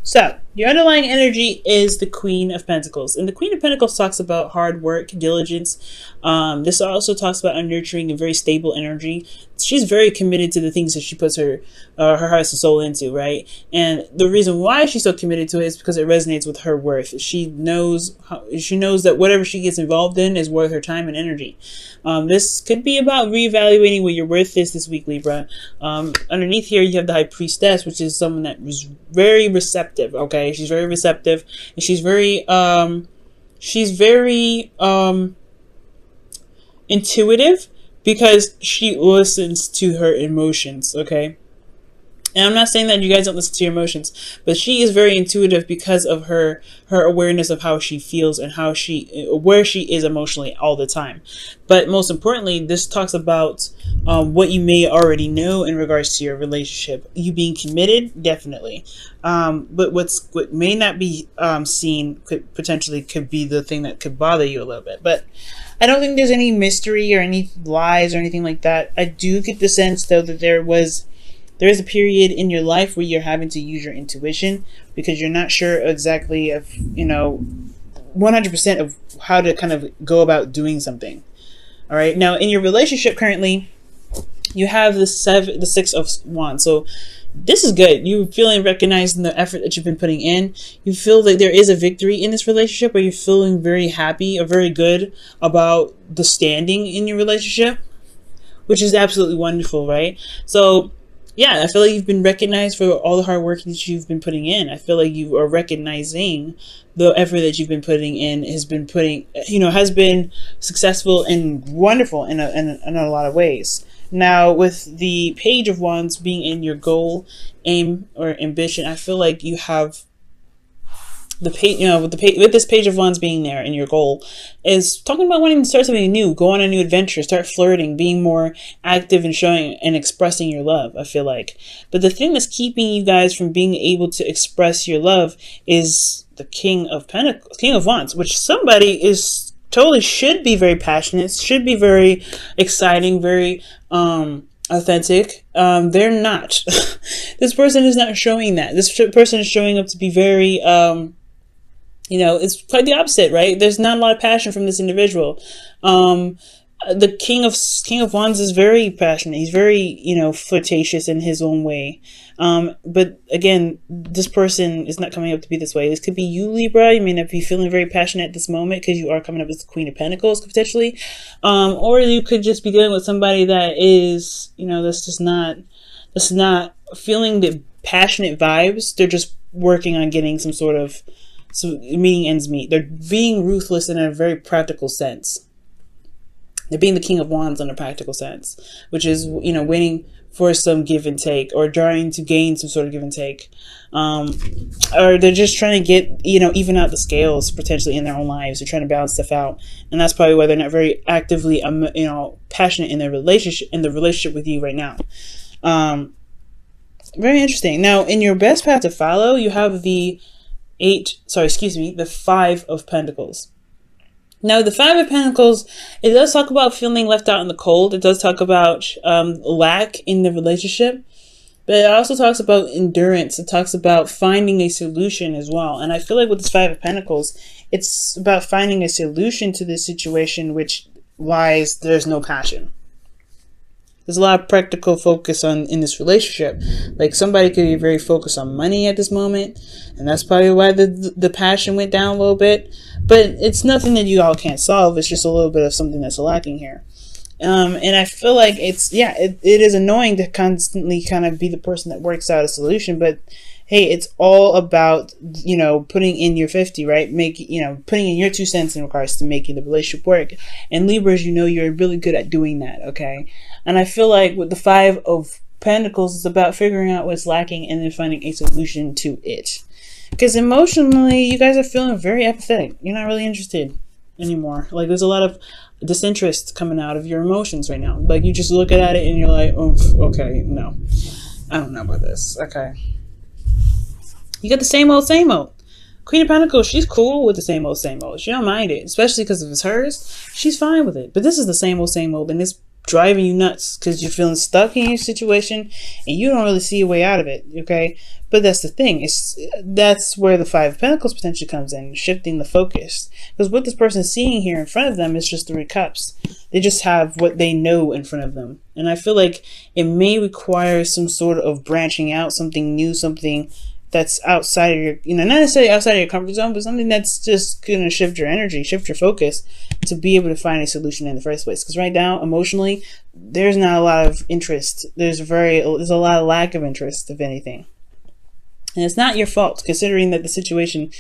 So, your underlying energy is the Queen of Pentacles. And the Queen of Pentacles talks about hard work, diligence. This also talks about nurturing a very stable energy. She's very committed to the things that she puts her heart and soul into, right? And the reason why she's so committed to it is because it resonates with her worth. She knows that whatever she gets involved in is worth her time and energy. This could be about reevaluating what your worth is this week, Libra. Underneath here, you have the High Priestess, which is someone that was very receptive. Okay, she's very receptive, and she's very intuitive, because she listens to her emotions. Okay. And I'm not saying that you guys don't listen to your emotions, but she is very intuitive because of her awareness of how she feels and where she is emotionally all the time. But most importantly, this talks about what you may already know in regards to your relationship. You being committed, definitely. But what may not be seen could be the thing that could bother you a little bit. But I don't think there's any mystery or any lies or anything like that. I do get the sense, though, that there is a period in your life where you're having to use your intuition because you're not sure exactly of, 100% of how to kind of go about doing something. All right. Now, in your relationship currently, you have the Six of Wands. So this is good. You're feeling recognized in the effort that you've been putting in. You feel that there is a victory in this relationship, or you're feeling very happy or very good about the standing in your relationship, which is absolutely wonderful, right? So yeah, I feel like you've been recognized for all the hard work that you've been putting in. I feel like you are recognizing the effort that you've been putting in has been successful and wonderful in a lot of ways. Now, with the Page of Wands being in your goal, aim, or ambition, I feel like you have with this Page of Wands being there in your goal is talking about wanting to start something new, go on a new adventure, start flirting, being more active and showing and expressing your love, I feel like. But the thing that's keeping you guys from being able to express your love is the King of Wands, which somebody is totally should be very passionate, should be very exciting, very authentic. They're not. This person is not showing that. This person is showing up to be very it's quite the opposite, right? There's not a lot of passion from this individual. The King of Wands is very passionate. He's very, flirtatious in his own way. But again, this person is not coming up to be this way. This could be you, Libra. You may not be feeling very passionate at this moment because you are coming up as the Queen of Pentacles, potentially. Or you could just be dealing with somebody that is, that's not feeling the passionate vibes. They're just working on getting meeting ends meet. They're being ruthless in a very practical sense. They're being the King of Wands in a practical sense, which is, waiting for some give and take, or trying to gain some sort of give and take. Or they're just trying to get, even out the scales potentially in their own lives. They're trying to balance stuff out. And that's probably why they're not very actively, passionate in the relationship with you right now. Very interesting. Now, in your best path to follow, you have the Five of Pentacles. Now, the Five of Pentacles, it does talk about feeling left out in the cold. It does talk about lack in the relationship. But it also talks about endurance. It talks about finding a solution as well. And I feel like with this Five of Pentacles, it's about finding a solution to this situation, which lies there's no passion. There's a lot of practical focus in this relationship. Like, somebody could be very focused on money at this moment, and that's probably why the passion went down a little bit. But it's nothing that you all can't solve. It's just a little bit of something that's lacking here. And I feel like it is annoying to constantly kind of be the person that works out a solution. But hey, it's all about, putting in your 50, right? Putting in your 2 cents in regards to making the relationship work. And Libras, you're really good at doing that, okay? And I feel like with the Five of Pentacles, it's about figuring out what's lacking and then finding a solution to it. Because emotionally, you guys are feeling very apathetic. You're not really interested anymore. Like, there's a lot of disinterest coming out of your emotions right now. Like, you just look at it and you're like, oh, okay, no. I don't know about this. Okay. You got the same old, same old. Queen of Pentacles, she's cool with the same old, same old. She don't mind it, especially because if it's hers. She's fine with it. But this is the same old, and this driving you nuts because you're feeling stuck in your situation and you don't really see a way out of it. Okay, but that's the thing. That's where the Five of Pentacles potentially comes in, shifting the focus. Because what this person is seeing here in front of them is just 3 cups. They just have what they know in front of them, and I feel like it may require some sort of branching out, something new, something that's outside of your, not necessarily outside of your comfort zone, but something that's just going to shift your energy, shift your focus to be able to find a solution in the first place. Because right now, emotionally, there's not a lot of interest. There's a lot of lack of interest, if anything. And it's not your fault, considering that the situation,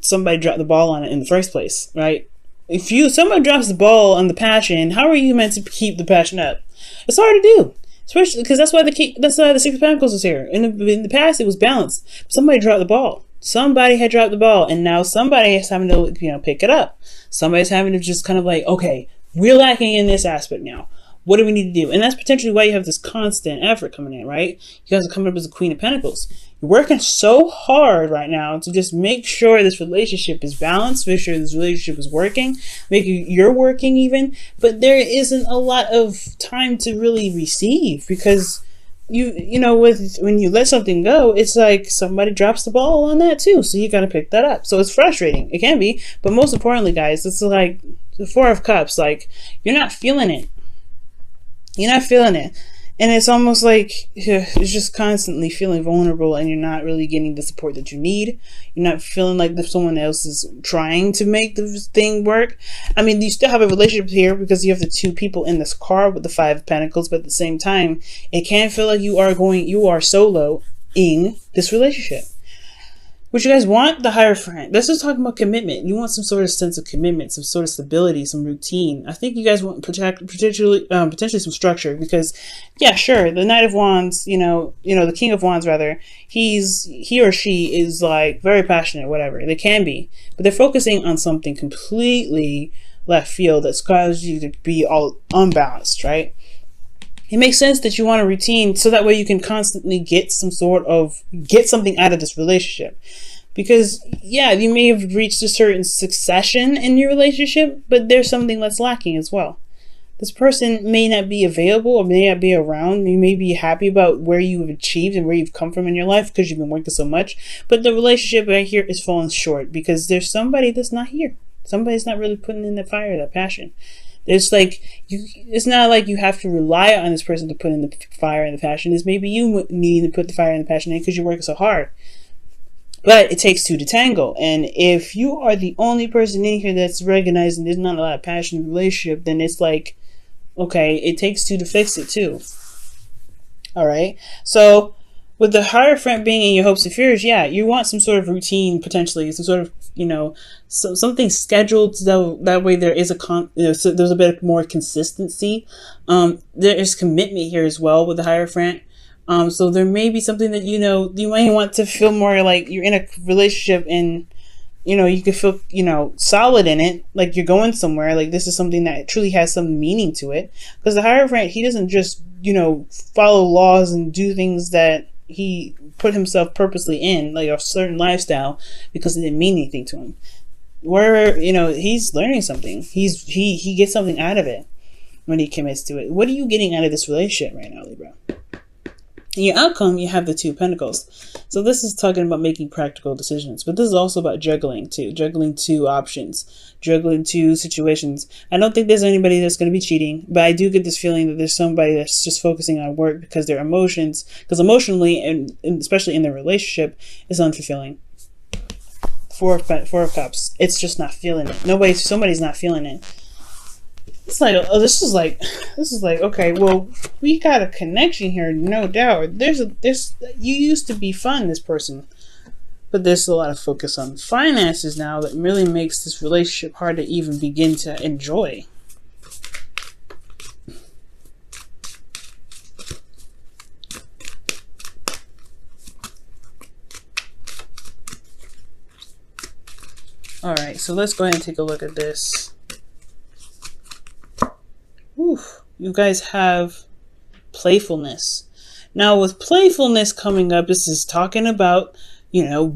somebody dropped the ball on it in the first place, right? If somebody drops the ball on the passion, how are you meant to keep the passion up? It's hard to do. Especially because that's why the Six of Pentacles is here. In the past, it was balanced. Somebody dropped the ball. Somebody had dropped the ball, and now somebody is having to pick it up. Somebody's having to just kind of like, okay, we're lacking in this aspect now. What do we need to do? And that's potentially why you have this constant effort coming in, right? You guys are coming up as the Queen of Pentacles. You're working so hard right now to just make sure this relationship is balanced, make sure this relationship is working, make you're working even, but there isn't a lot of time to really receive because when you let something go, it's like somebody drops the ball on that too, so you got to pick that up. So it's frustrating. It can be, but most importantly, guys, it's like the Four of Cups. Like, you're not feeling it. You're not feeling it. And it's almost like it's just constantly feeling vulnerable and you're not really getting the support that you need. You're not feeling like if someone else is trying to make the thing work. I mean, you still have a relationship here because you have the 2 people in this car with the Five of Pentacles, but at the same time, it can feel like you are solo in this relationship. What you guys want? The Hierophant. This is talking about commitment. You want some sort of sense of commitment, some sort of stability, some routine. I think you guys want potentially some structure because, yeah, sure, the Knight of Wands, the King of Wands rather, he or she is like very passionate, whatever. They can be, but they're focusing on something completely left field that's caused you to be all unbalanced, right? It makes sense that you want a routine so that way you can constantly get something out of this relationship. Because, yeah, you may have reached a certain succession in your relationship, but there's something that's lacking as well. This person may not be available or may not be around. You may be happy about where you have achieved and where you've come from in your life because you've been working so much. But the relationship right here is falling short because there's somebody that's not here. Somebody's not really putting in the fire, that passion. It's not like you have to rely on this person to put in the fire and the passion. It's maybe you need to put the fire and the passion in because you're working so hard. But it takes 2 to tango. And if you are the only person in here that's recognizing there's not a lot of passion in the relationship, then it's like, okay, it takes 2 to fix it too. All right. So with the Hierophant being in your hopes and fears, yeah, you want some sort of routine, potentially, some sort of, something scheduled so that way there is so there's a bit more consistency. There is commitment here as well with the Hierophant. So there may be something that, you might want to feel more like you're in a relationship and, you can feel, solid in it, like you're going somewhere, like this is something that truly has some meaning to it. Because the Hierophant, he doesn't just, follow laws and do things that he put himself purposely in, like a certain lifestyle, because it didn't mean anything to him. Where, he's learning something. He gets something out of it when he commits to it. What are you getting out of this relationship right now, Libra? In your outcome, you have the 2 Pentacles. So this is talking about making practical decisions, but this is also about juggling too, juggling 2 options, juggling 2 situations. I don't think there's anybody that's going to be cheating, but I do get this feeling that there's somebody that's just focusing on work because their emotions, because emotionally, and especially in their relationship, is unfulfilling. Four of Cups. It's just not feeling it. Somebody's not feeling it. It's like, oh, this is like, okay, well, we got a connection here, no doubt. You used to be fun, this person, but there's a lot of focus on finances now that really makes this relationship hard to even begin to enjoy. All right, so let's go ahead and take a look at this. Oof, you guys have playfulness. Now with playfulness coming up, this is talking about,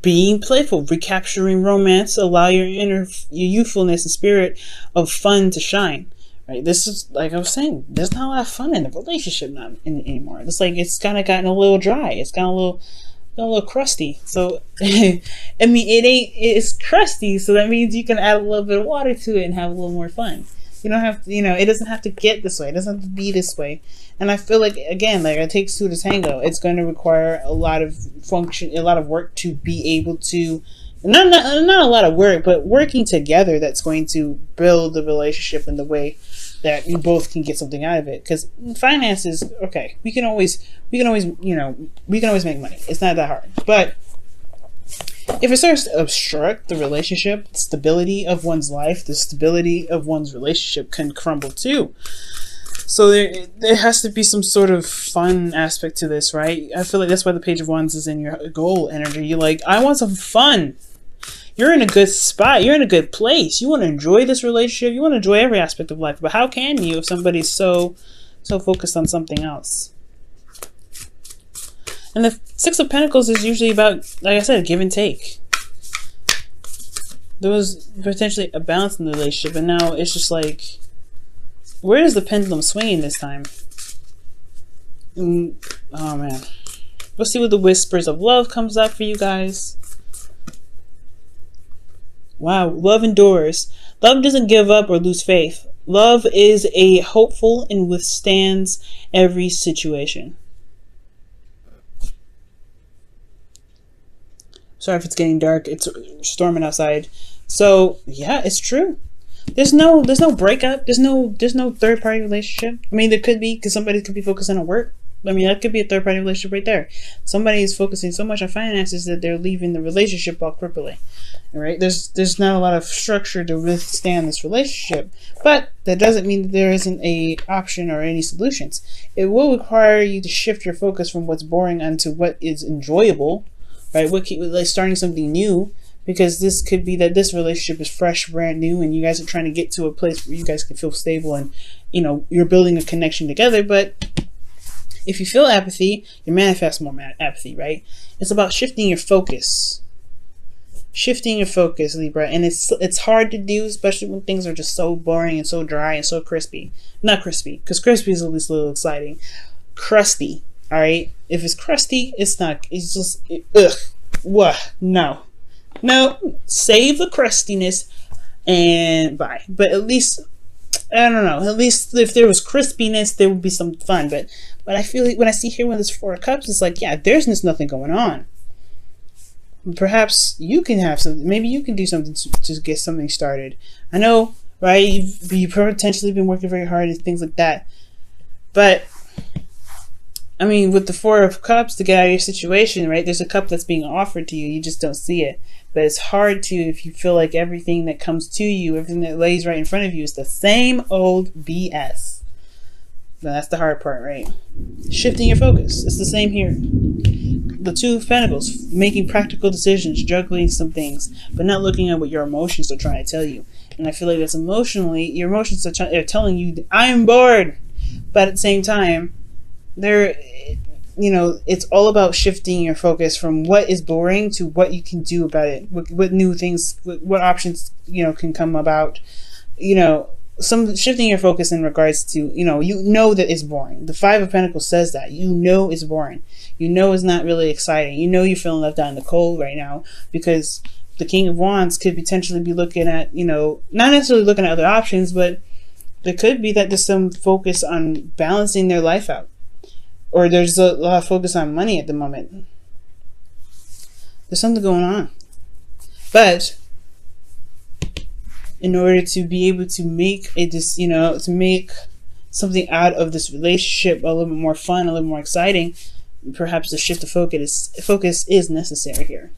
being playful, recapturing romance, allow your youthfulness and spirit of fun to shine, right? This is, like I was saying, there's not a lot of fun in the relationship anymore. It's like it's kind of gotten a little dry. It's gotten a little crusty. So I mean, it's crusty, so that means you can add a little bit of water to it and have a little more fun. You don't have to, it doesn't have to get this way. It doesn't have to be this way. And I feel like, again, like it takes two to tango. It's going to require a lot of work to be able to, not a lot of work, but working together that's going to build the relationship in the way that you both can get something out of it. Because finances, okay, we can always make money. It's not that hard. But if it starts to obstruct the relationship, the stability of one's life, the stability of one's relationship can crumble too. So there has to be some sort of fun aspect to this, right? I feel like that's why the Page of Wands is in your goal energy. You're like, I want some fun. You're in a good spot. You're in a good place. You want to enjoy this relationship. You want to enjoy every aspect of life. But how can you if somebody's so focused on something else? And the Six of Pentacles is usually about, like I said, give and take. There was potentially a balance in the relationship, and now it's just like, where is the pendulum swinging this time? Oh man. Let's see what the Whispers of Love comes up for you guys. Wow, love endures. Love doesn't give up or lose faith. Love is a hopeful and withstands every situation. Sorry if it's getting dark. It's storming outside. So yeah, it's true. There's no breakup. There's no third party relationship. I mean, there could be, because somebody could be focusing on work. I mean, that could be a third party relationship right there. Somebody is focusing so much on finances that they're leaving the relationship while crippling. All right, there's not a lot of structure to withstand this relationship, but that doesn't mean that there isn't a option or any solutions. It will require you to shift your focus from what's boring onto what is enjoyable. Right, like starting something new, because this could be that this relationship is fresh, brand new, and you guys are trying to get to a place where you guys can feel stable and you're building a connection together. But if you feel apathy, you manifest more apathy, right? It's about shifting your focus. Shifting your focus, Libra, and it's hard to do, especially when things are just so boring and so dry and so crispy. Not crispy, because crispy is at least a little exciting. Crusty. All right, if it's crusty, it's not. It's just ugh. What? No. Save the crustiness and bye. But at least, I don't know. At least if there was crispiness, there would be some fun. But I feel like when I see here when there's Four of Cups, it's like, yeah, there's just nothing going on. Perhaps you can have something. Maybe you can do something to get something started. I know, right? You've potentially been working very hard and things like that, but. I mean, with the Four of Cups to get out of your situation, right? There's a cup that's being offered to you. You just don't see it. But it's hard to, if you feel like everything that comes to you, everything that lays right in front of you is the same old BS. Now, that's the hard part, right? Shifting your focus. It's the same here. The Two of Pentacles, making practical decisions, juggling some things, but not looking at what your emotions are trying to tell you. And I feel like that's emotionally, your emotions are telling you, I am bored. But at the same time, it's all about shifting your focus from what is boring to what you can do about it. What new things, what options, can come about. Some shifting your focus in regards to, that it's boring. The Five of Pentacles says that. It's boring. It's not really exciting. You're feeling left out in the cold right now because the King of Wands could potentially be looking at, not necessarily looking at other options, but there could be that there's some focus on balancing their life out. Or there's a lot of focus on money at the moment. There's something going on. But in order to be able to make to make something out of this relationship a little bit more fun, a little more exciting, perhaps the shift of focus is necessary here.